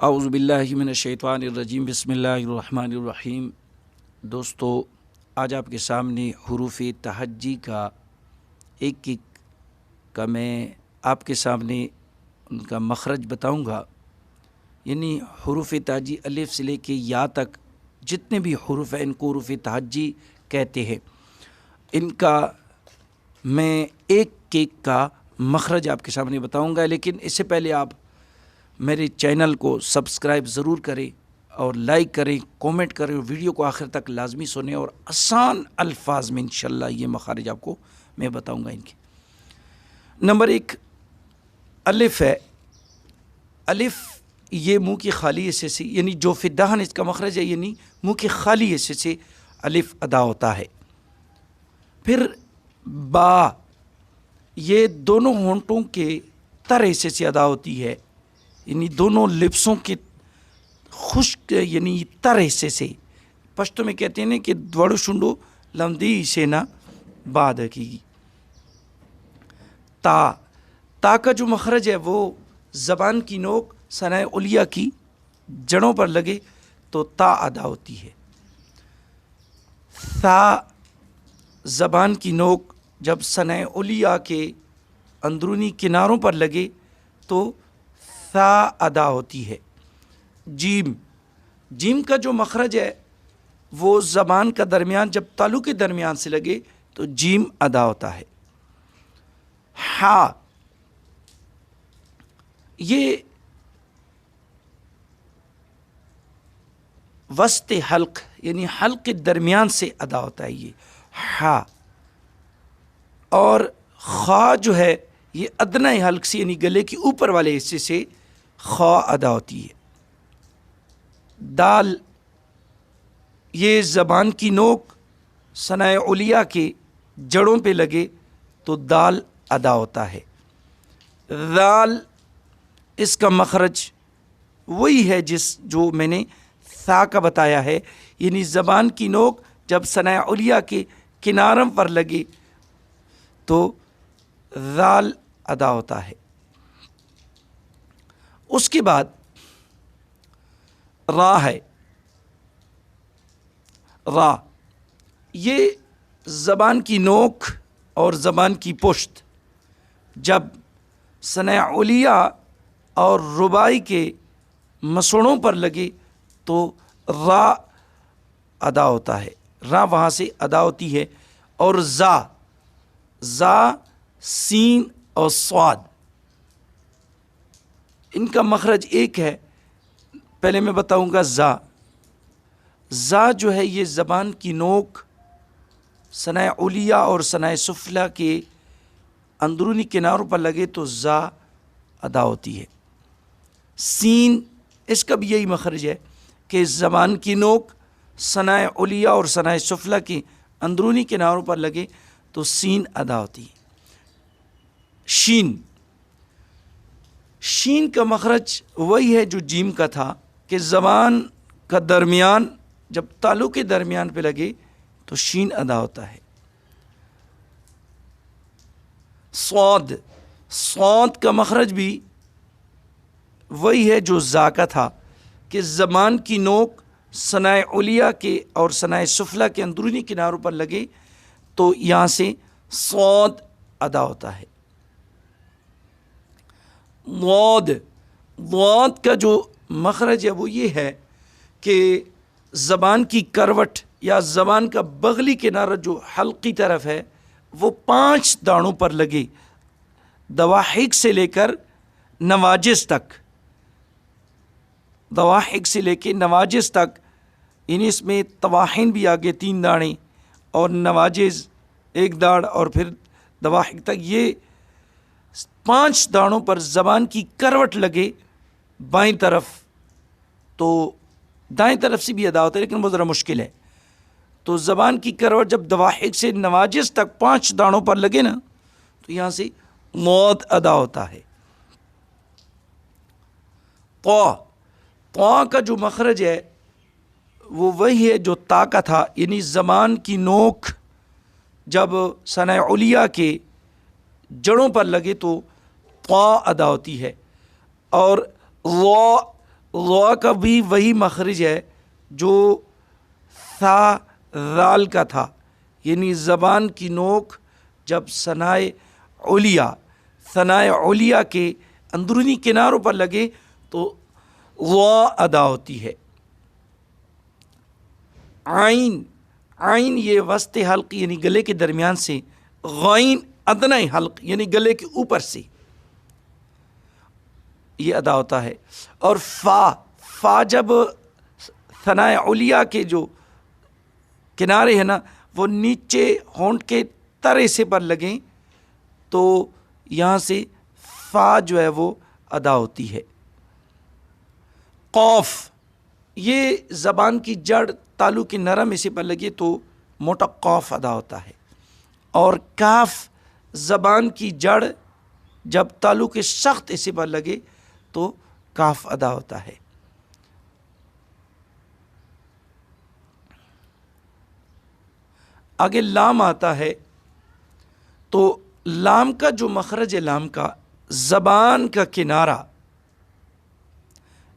اعوذ باللہ من الشیطان الرجیم بسم اللہ الرحمن الرحیم۔ دوستو، آج آپ کے سامنے حروف تہجی کا ایک کا میں آپ کے سامنے ان کا مخرج بتاؤں گا۔ یعنی حروف تہجی الف سے لے کے یا تک جتنے بھی حروف ہیں ان کو حروف تہجی کہتے ہیں۔ ان کا میں ایک کا مخرج آپ کے سامنے بتاؤں گا، لیکن اس سے پہلے آپ میرے چینل کو سبسکرائب ضرور کریں اور لائک کریں، کومنٹ کریں، اور ویڈیو کو آخر تک لازمی سنیں، اور آسان الفاظ میں انشاءاللہ یہ مخارج آپ کو میں بتاؤں گا ان کے۔ نمبر 1 الف ہے۔ الف یہ منہ کی خالی حصے سے، یعنی جو فی الدہن اس کا مخرج ہے، یعنی منہ کے خالی حصے سے الف ادا ہوتا ہے۔ پھر با، یہ دونوں ہونٹوں کے تر حصے سے ادا ہوتی ہے، یعنی دونوں لپسوں کے خشک یعنی تر حصے سے۔ پشتو میں کہتے ہیں کہ دوڑو شنڈو لمدی سے نہ باد کی۔ تا کا جو مخرج ہے وہ زبان کی نوک ثنائے علیہ کی جڑوں پر لگے تو تا ادا ہوتی ہے۔ ثا، زبان کی نوک جب ثنائے علیہ کے اندرونی کناروں پر لگے تو ثا ادا ہوتی ہے۔ جیم کا جو مخرج ہے وہ زبان کا درمیان جب تالو کے درمیان سے لگے تو جیم ادا ہوتا ہے۔ ہا، یہ وسط حلق یعنی حلق کے درمیان سے ادا ہوتا ہے یہ ہا۔ اور خا جو ہے یہ ادنی حلق سے یعنی گلے کے اوپر والے حصے سے خا ادا ہوتی ہے۔ دال، یہ زبان کی نوک ثنائے علیہ کے جڑوں پہ لگے تو دال ادا ہوتا ہے۔ ذال، اس کا مخرج وہی ہے جو میں نے ثا کا بتایا ہے، یعنی زبان کی نوک جب ثنائے علیہ کے کناروں پر لگے تو ذال ادا ہوتا ہے۔ اس کے بعد را ہے۔ را، یہ زبان کی نوک اور زبان کی پشت جب ثنائے علیہ اور رباعی کے مسوڑوں پر لگے تو را ادا ہوتا ہے، را وہاں سے ادا ہوتی ہے۔ اور زا سین اور صاد، ان کا مخرج ایک ہے۔ پہلے میں بتاؤں گا زا جو ہے یہ زبان کی نوک ثنائے علیہ اور ثنائے سفلی کے اندرونی کناروں پر لگے تو زا ادا ہوتی ہے۔ سین، اس کا بھی یہی مخرج ہے کہ زبان کی نوک ثنائے علیہ اور ثنائے سفلی کے اندرونی کناروں پر لگے تو سین ادا ہوتی ہے۔ شین کا مخرج وہی ہے جو جیم کا تھا کہ زبان کا درمیان جب تالو کے درمیان پہ لگے تو شین ادا ہوتا ہے۔ صاد کا مخرج بھی وہی ہے جو زا کا تھا کہ زبان کی نوک ثنائے علیہ کے اور ثنائے سفلی کے اندرونی کناروں پر لگے تو یہاں سے صاد ادا ہوتا ہے۔ ضاد کا جو مخرج ہے وہ یہ ہے کہ زبان کی کروٹ یا زبان کا بغلی کنارہ جو حلقی طرف ہے وہ 5 دانوں پر لگے، دواحق سے لے کر نواجس تک، دواحق سے لے کے نواجس تک، یعنی اس میں طواحن بھی آگے 3 دانے اور نواجز 1 داڑ اور پھر دواحق تک، یہ 5 دانوں پر زبان کی کروٹ لگے بائیں طرف، تو دائیں طرف سے بھی ادا ہوتا ہے لیکن وہ ذرا مشکل ہے۔ تو زبان کی کروٹ جب دواحق سے نواجس تک 5 دانوں پر لگے نا تو یہاں سے موت ادا ہوتا ہے۔ طا کا جو مخرج ہے وہ وہی ہے جو تا کا تھا، یعنی زبان کی نوک جب ثنائے علیہ کے جڑوں پر لگے تو طا ادا ہوتی ہے۔ اور ضا کا بھی وہی مخرج ہے جو ثا ذال کا تھا، یعنی زبان کی نوک جب ثنائے علیا کے اندرونی کناروں پر لگے تو ضا ادا ہوتی ہے۔ عین یہ وسط حلق یعنی گلے کے درمیان سے، غین ادنی حلق یعنی گلے کے اوپر سے یہ ادا ہوتا ہے۔ اور فا جب ثنائے علیا کے جو کنارے ہیں نا وہ نیچے ہونٹ کے تر حصے پر لگیں تو یہاں سے فا جو ہے وہ ادا ہوتی ہے۔ قوف یہ زبان کی جڑ تالو کے نرم حصے پر لگے تو موٹا قوف ادا ہوتا ہے، اور کاف زبان کی جڑ جب تالو کے سخت حصے پر لگے تو کاف ادا ہوتا ہے۔ آگے لام آتا ہے، تو لام کا جو مخرج ہے، لام کا زبان کا کنارہ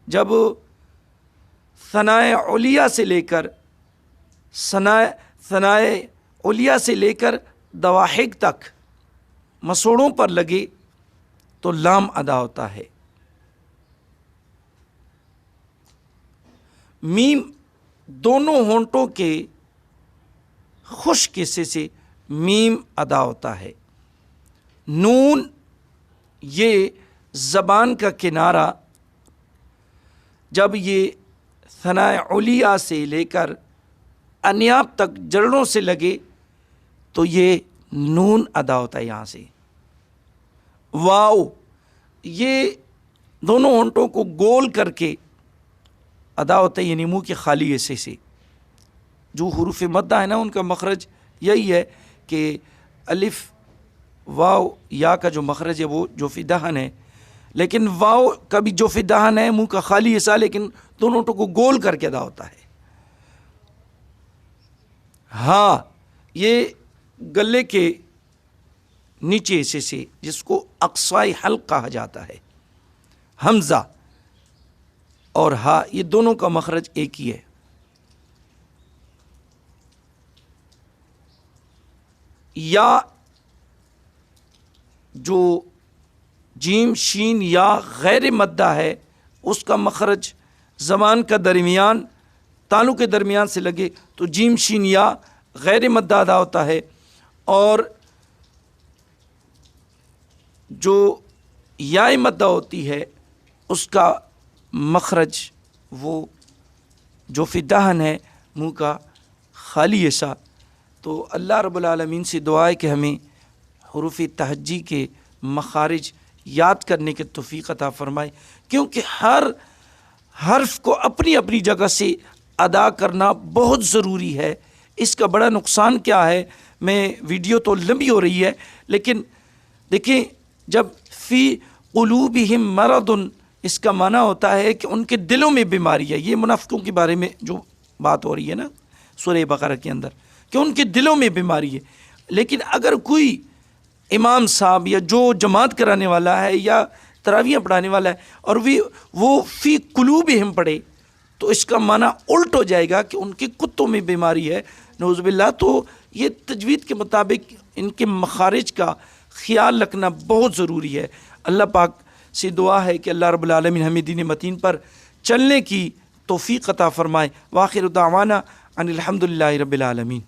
جب ثنائے علیا سے لے کر دواحق تک مسوڑوں پر لگے تو لام ادا ہوتا ہے۔ میم دونوں ہونٹوں کے خشک حصے سے میم ادا ہوتا ہے۔ نون یہ زبان کا کنارہ جب یہ ثنائے علیا سے لے کر انیاب تک جڑوں سے لگے تو یہ نون ادا ہوتا ہے یہاں سے۔ واو یہ دونوں ہونٹوں کو گول کر کے ادا ہوتا ہے، یعنی منہ کے خالی حصے سے۔ جو حروف مدہ ہے نا ان کا مخرج یہی ہے کہ الف واو یا کا جو مخرج ہے وہ جوف دہن ہے، لیکن واو کا بھی جوف دہن ہے، منہ کا خالی حصہ، لیکن دونوں ہونٹوں کو گول کر کے ادا ہوتا ہے۔ ہاں یہ گلے کے نیچے حصے سے، جس کو اقصائی حلق کہا جاتا ہے۔ حمزہ اور ہا یہ دونوں کا مخرج ایک ہی ہے۔ یا جو جیم شین یا غیر مدہ ہے اس کا مخرج زبان کا درمیان تالو کے درمیان سے لگے تو جیم شین یا غیر مدہ ادا ہوتا ہے، اور جو یا مدہ ہوتی ہے اس کا مخرج وہ جو دہن ہے، منہ کا خالی حصہ۔ تو اللہ رب العالمین سے دعا ہے کہ ہمیں حروف تہجی کے مخارج یاد کرنے کے توفیق عطا فرمائے، کیونکہ ہر حرف کو اپنی اپنی جگہ سے ادا کرنا بہت ضروری ہے۔ اس کا بڑا نقصان کیا ہے، میں ویڈیو تو لمبی ہو رہی ہے لیکن دیکھیں جب فی قلوبہم مرض اس کا معنی ہوتا ہے کہ ان کے دلوں میں بیماری ہے۔ یہ منافقوں کے بارے میں جو بات ہو رہی ہے نا سورہ بقرہ کے اندر کہ ان کے دلوں میں بیماری ہے، لیکن اگر کوئی امام صاحب یا جو جماعت کرانے والا ہے یا تراویح پڑھانے والا ہے اور وہ فی قلوبہم پڑھے تو اس کا معنی الٹ ہو جائے گا کہ ان کے کتوں میں بیماری ہے، نعوذ باللہ۔ تو یہ تجوید کے مطابق ان کے مخارج کا خیال رکھنا بہت ضروری ہے۔ اللہ پاک سے دعا ہے کہ اللہ رب العالمین ہمیں دین متین پر چلنے کی توفیق عطا فرمائے۔ وآخر دعوانا ان الحمدللہ رب العالمین۔